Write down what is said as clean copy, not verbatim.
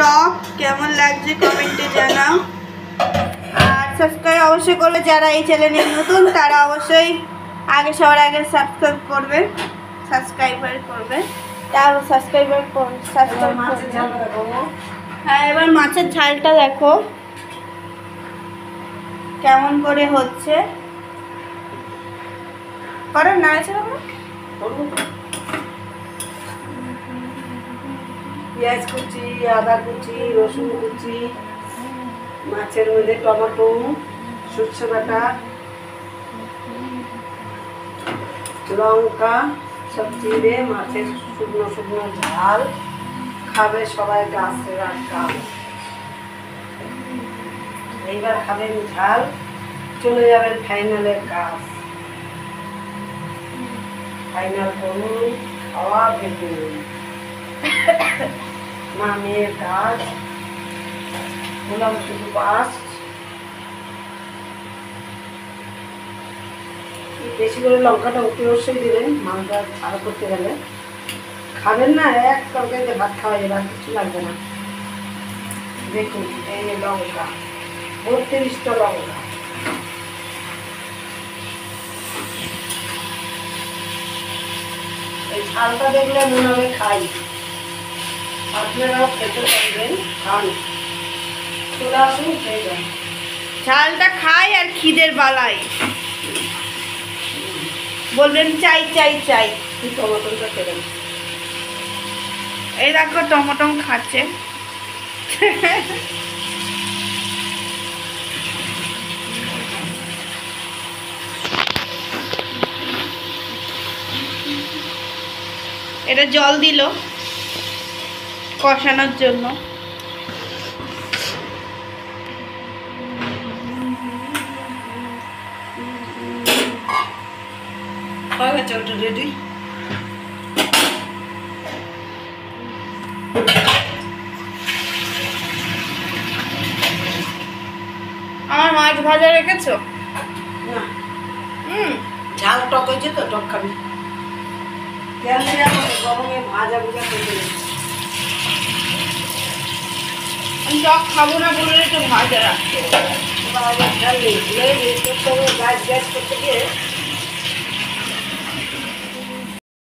টক কেমন লাগছে কমেন্টে জানাও। আর সাবস্ক্রাইব অবশ্যই করবে, যারা এই চ্যানেলে নতুন তারা অবশ্যই সবার আগে সাবস্ক্রাইব করবে, হ্যাঁ এবার মাছের ঝালটা দেখো কেমন করে হচ্ছে। করো না পেঁয়াজ কুচি, আদা কুচি, রসুন কুচি, মাছের মধ্যে টমেটো, সরষে বাটা, লঙ্কা সব চিড়ে মাছের শুকনো শুকনো ঝাল খাবে সবাই। গাছের কাজ এইবার খাবেন ঝাল, চলে যাবেন ফাইনালের কাজ। ফাইনাল করুন, খাওয়া ভেবে মা মেয়ের কাজ বললাম শুধু পাস। বেশি করে লঙ্কাটা অবশ্যই দেবেন, মাংসটা ছাড়া করতে গেলে। খাবেন না এক তরকারিতে ভাত খাওয়া যাবে, আর কিছু লাগবে না। দেখুন এই লঙ্কা 32টা লঙ্কা। এই ঝালটা দেখলে মনে হবে খাই, আপনারাও খেতে পারবেন। খান, চলে আসুন খেয়ে যান। ঝালটা খাই আর খিদের বালাই বলবেন চাই চাই চাই। টমেটোটা খেলেন, এই দেখো টমেটো খাচ্ছে। এটা জল দিল কষানোর জন্য। হয়ে গেছে ওটা রেডি। আমার মাছ ভাজা রেখেছো? না ঝাল টক হয়েছে তো, টক খাবি। তেল দিয়ে আমাকে গরমে ভাজা ভুজা খেতে নেই। আমি টক খাবো না বলে একটু ভাজা রাখতে। ভাজা ঝাল নেই, গাছ গ্যাস করতে গিয়ে